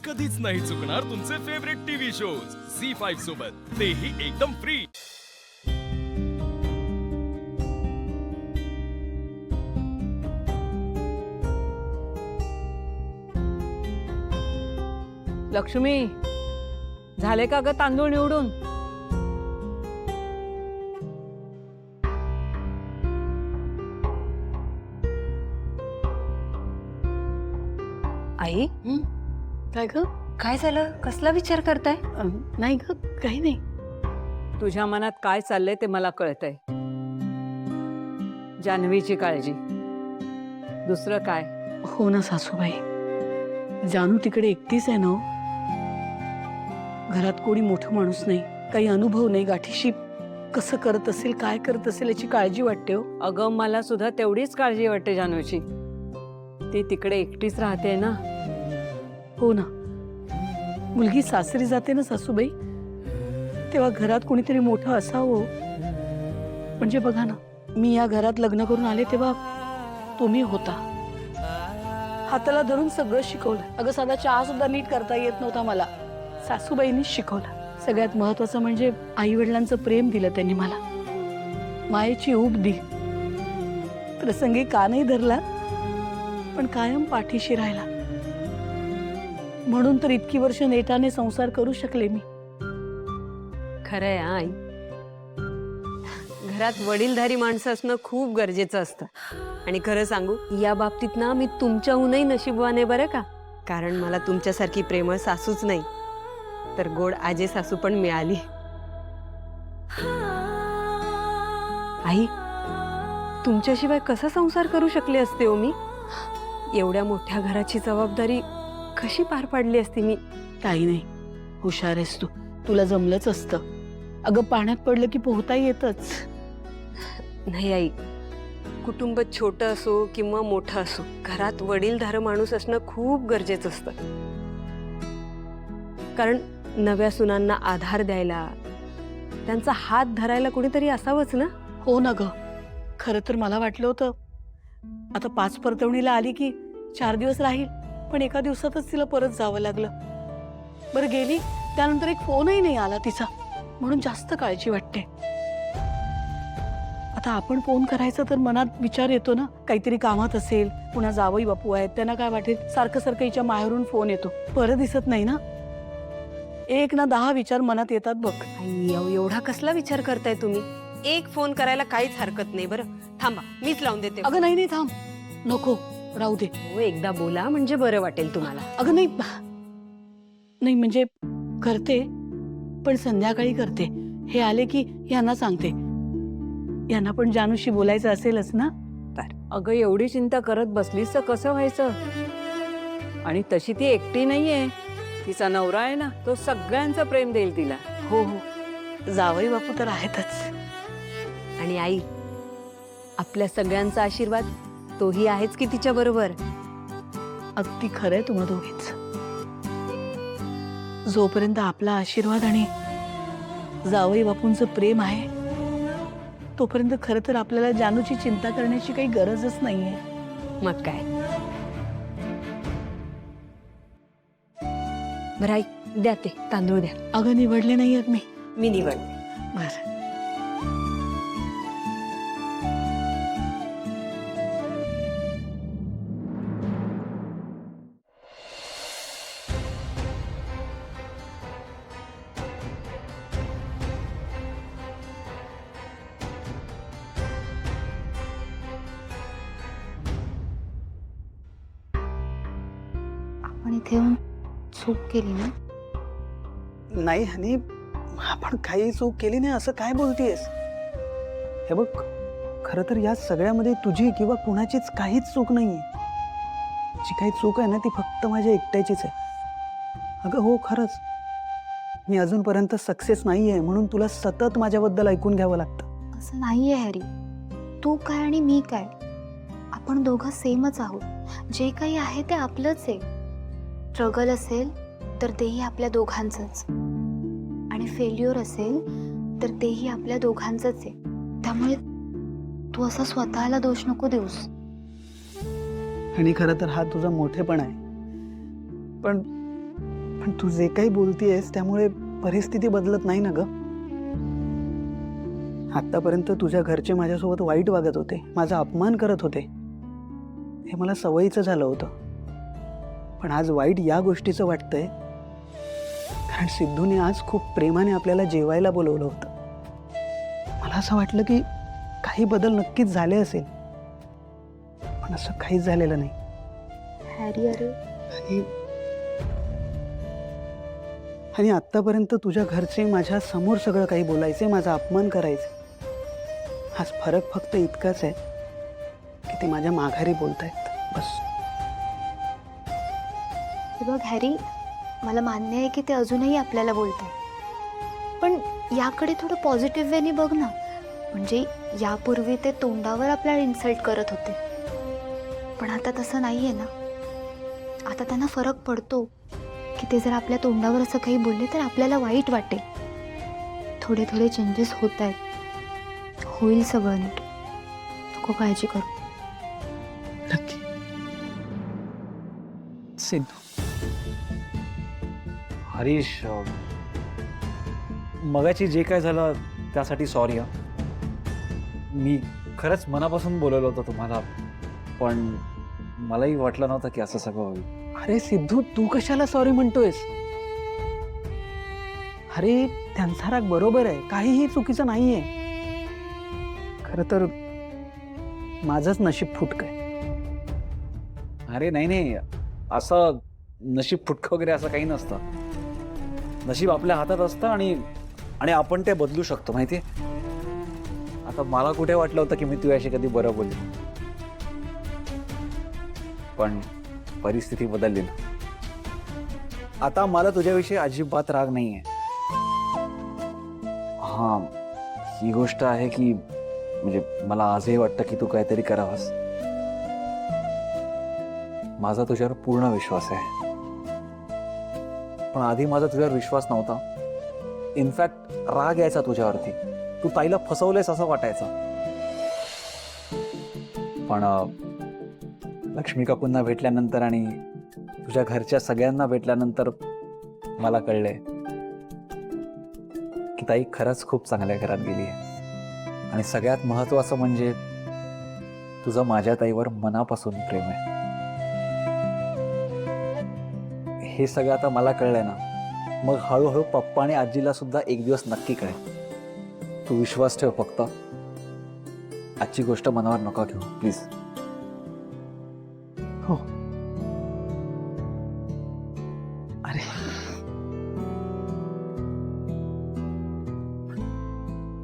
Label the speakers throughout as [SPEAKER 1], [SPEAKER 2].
[SPEAKER 1] कधीच नाही चुकणार तुमचे फेवरेट टीव्ही शोज झी5 सोबत, तेही एकदम फ्री।
[SPEAKER 2] लक्ष्मी, झाले का ग तांदूळ निवडून?
[SPEAKER 3] आई,
[SPEAKER 4] काय ग?
[SPEAKER 3] काय झालं? कसला विचार करताय?
[SPEAKER 4] नाही ग, काही नाही.
[SPEAKER 2] तुझ्या मनात काय चाललंय ते मला कळतंय। जान्हवीची काळजी, दुसरं काय?
[SPEAKER 4] हो ना सासूबाई, जानू तिकडे एकटीच आहे ना हो? घरात कोणी मोठं माणूस नाही, काही अनुभव नाही, गाठीशी कसं करत असेल, काय करत असेल याची काळजी वाटते हो.
[SPEAKER 2] अगं, मला सुद्धा तेवढीच काळजी वाटते जान्हवीची। ती तिकडे एकटीच राहते ना।
[SPEAKER 4] हो ना, मुलगी सासरी जाते ना सासूबाई, तेव्हा घरात कोणीतरी मोठं असावं। म्हणजे बघा ना, मी या घरात लग्न करून आले तेव्हा तुम्ही होता, हाताला धरून सगळं शिकवलं। अगं, साधा चहा सुद्धा नीट करता येत नव्हता मला, सासूबाईंनी शिकवलं। सगळ्यात महत्वाचं म्हणजे आई वडिलांचं प्रेम दिलं त्यांनी मला, मायेची ऊब दिली, प्रसंगी का नाही धरला पण कायम पाठीशी राहिला। म्हणून तर इतकी वर्ष नेटाने संसार करू शकले मी।
[SPEAKER 3] खरंय आई, घरात वडीलधारी माणसं असणं खूप गरजेचं असतं। आणि खरं सांगू, या बाबतीत ना मी तुमच्याहूनही नशीबवान आहे बरं का। कारण मला तुमच्यासारखी प्रेमळ सासूच नाही, तर गोड आजे सासू पण मिळाली। आई, तुमच्याशिवाय कसा संसार करू शकले असते हो मी? एवढ्या मोठ्या घराची जबाबदारी कशी पार पाडली असती मी?
[SPEAKER 4] काही नाही, हुशार आहेस तू, तुला जमलंच असतं। अगं, पाण्यात पडलं की पोहता येतच।
[SPEAKER 3] नाही आई, कुटुंब छोटं असो किंवा मोठं असो, घरात वडीलधार माणूस असणं खूप गरजेचं असतं। कारण नव्या सुनांना आधार द्यायला, त्यांचा हात धरायला कोणीतरी असावंच ना।
[SPEAKER 4] हो ना ग, खरं तर मला वाटलं होतं आता 5 परतवणीला आली की 4 दिवस राहील, पण एका दिवसातच तिला परत जावं लागलं। बरं, गेली त्यानंतर एक फोनही नाही आला तिचा, म्हणून जास्त काळजी वाटते। आता आपण फोन करायचा तर मनात विचार येतो ना, काहीतरी कामात असेल, पुन्हा जावई बापू आहेत, त्यांना काय वाटेल, सारखं सारखं हिच्या माहेरून फोन येतो, परत दिसत नाही ना, 1 ना 10 विचार मनात येतात बघ।
[SPEAKER 3] आई, एवढा कसला विचार करताय तुम्ही? एक फोन करायला काहीच हरकत नाही बरं। थांबा, मीच लावून देते।
[SPEAKER 4] अगं नाही नाही, थांब, नको, राहू दे।
[SPEAKER 3] हो, एकदा बोला म्हणजे बरं वाटेल तुम्हाला।
[SPEAKER 4] अगं नाही नाही, म्हणजे करते पण संध्याकाळी करते, हे आले की यांना सांगते, यांना पण जानूशी बोलायचं असेलच ना।
[SPEAKER 2] अगं, एवढी चिंता करत बसलीस तर कसं व्हायचं? आणि तशी ती एकटी नाहीये, तिचा नवरा आहे ना, तो सगळ्यांचं प्रेम देईल तिला।
[SPEAKER 4] हो हो, जावई बापू तर आहेतच।
[SPEAKER 3] आणि आई, आपल्या सगळ्यांचा आशीर्वाद तोही आहेच की तिच्या बरोबर।
[SPEAKER 4] अगदी खरंय तुम्हा दोघींच। जोपर्यंत आपला आशीर्वाद आणि जावई बापूंचं प्रेम आहे, तोपर्यंत खरं तर आपल्याला जानूची चिंता करण्याची काही गरजच नाहीये।
[SPEAKER 3] मग काय। बरं आई, द्या ते तांदूळ द्या।
[SPEAKER 4] अगं, निवडले नाहीयेत
[SPEAKER 3] मी निवडते।
[SPEAKER 4] बरं,
[SPEAKER 5] आपण इथे येऊन चूक केली ना?
[SPEAKER 6] नाही हनी, आपण काही चूक केली नाही असं काय बोलतेस? हे बघ, खरं तर या सगळ्यामध्ये तुझी किंवा कुणाचीच काहीच चूक नाहीये। जी काही चूक आहे ना, ती फक्त माझ्या एकट्याचीच आहे। अगं हो, खरंच मी अजूनपर्यंत सक्सेस नाहीये, म्हणून तुला सतत माझ्याबद्दल ऐकून घ्यावं लागतं।
[SPEAKER 5] असं नाहीये हॅरी, तू काय आणि मी काय, आपण दोघं सेमच आहोत। जे काही आहे ते आपलंच आहे। स्ट्रगल असेल तर तेही आपल्या दोघांचंच, आणि फेल्युअर असेल तर तेही आपल्या दोघांचंच आहे। त्यामुळे तू असा स्वतःला दोष नको देऊस।
[SPEAKER 6] आणि खरं तर हा तुझा मोठेपणा आहे, पण पण तू जे काही बोलतीयस त्यामुळे परिस्थिती बदलत नाही ना ग. आतापर्यंत तुझ्या घरचे माझ्यासोबत वाईट वागत होते, माझा अपमान करत होते, हे मला सवयीचं झालं होतं. पण आज वाईट या गोष्टीचं वाटतंय कारण सिद्धूने आज खूप प्रेमाने आपल्याला जेवायला बोलवलं होतं. मला असं वाटलं की काही बदल नक्कीच झाले असेल, पण असं काहीच झालेलं नाही.
[SPEAKER 5] हॅरी अरे
[SPEAKER 6] आणि आत्तापर्यंत तुझ्या घरचे माझ्या समोर सगळं काही बोलायचे, माझा अपमान करायचे. आज फरक फक्त इतकाच आहे की ते माझ्या माघारी बोलतायत, बस.
[SPEAKER 5] हे बघ हॅरी, मला मान्य आहे की ते अजूनही आपल्याला बोलतात, पण याकडे थोडं पॉझिटिव्ह वेने बघ ना. म्हणजे यापूर्वी ते तोंडावर आपल्याला इन्सल्ट करत होते, पण आता तसं नाही आहे ना. आता त्यांना फरक पडतो की ते जर आपल्या तोंडावर असं काही बोलले तर आपल्याला वाईट वाटेल. थोडे थोडे चेंजेस होत आहेत, होईल सगळं नीट, नको काळजी करू.
[SPEAKER 6] नक्की. सिद्धू,
[SPEAKER 7] हरीश, मगाची जे काय झालं त्यासाठी सॉरी. मी खरंच मनापासून बोलवलं होतं तुम्हाला, पण मलाही वाटलं नव्हतं की असं सगळं होईल.
[SPEAKER 6] अरे सिद्धू, तू कशाला सॉरी म्हणतोयस? अरे त्यांचा राग बरोबर आहे, काहीही चुकीचं नाहीये. खरं तर माझंच नशीब फुटकंय.
[SPEAKER 7] अरे नाही, असं नशीब फुटकं वगैरे असं काही नसतं. नशीब आपल्या हातात असतं आणि आपण ते बदलू शकतो, माहिती आहे. आता मला कुठे वाटलं होतं की मी तुझ्याशी कधी बरं बोलेन, पण परिस्थिती बदलली ना. आता मला तुझ्याविषयी अजिबात राग नाहीये. हा, ही गोष्ट आहे की म्हणजे मला आजही वाटतं की तू काहीतरी करावंस. माझा तुझ्यावर पूर्ण विश्वास आहे, पण आधी माझा तुझ्यावर विश्वास नव्हता. इनफॅक्ट राग यायचा तुझ्यावरती. तू ताईला फसवलेस असं वाटायचं. पण लक्ष्मी काकूंना भेटल्यानंतर आणि तुझ्या घरच्या सगळ्यांना भेटल्यानंतर मला कळलंय की ताई खरंच खूप चांगल्या घरात गेली आहे. आणि सगळ्यात महत्त्वाचं म्हणजे तुझं माझ्या ताईवर मनापासून प्रेम आहे. हे सगळं आता मला कळलंय ना, मग हळूहळू पप्पा आणि आजीला सुद्धा एक दिवस नक्की कळेल. तू विश्वास ठेव फक्त. आजची गोष्ट मनावर नका घेऊ प्लीज.
[SPEAKER 6] हो. अरे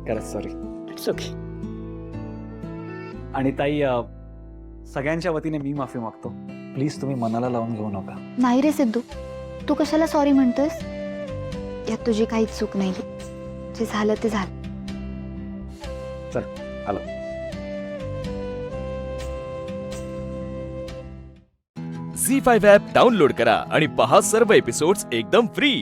[SPEAKER 7] खरंच सॉरी.
[SPEAKER 6] It's okay.
[SPEAKER 7] आणि ताई, सगळ्यांच्या वतीने मी माफी मागतो. प्लीज तुम्ही मनाला लावून घेऊ नका.
[SPEAKER 5] नाही रे सिद्धू, तू कशाला सॉरी म्हणतोयस? यात तुझी काहीच चूक नाही. जे झालं ते झालं.
[SPEAKER 7] चल आलो.
[SPEAKER 1] झी5 ॲप डाउनलोड करा आणि पहा सर्व एपिसोड्स एकदम फ्री.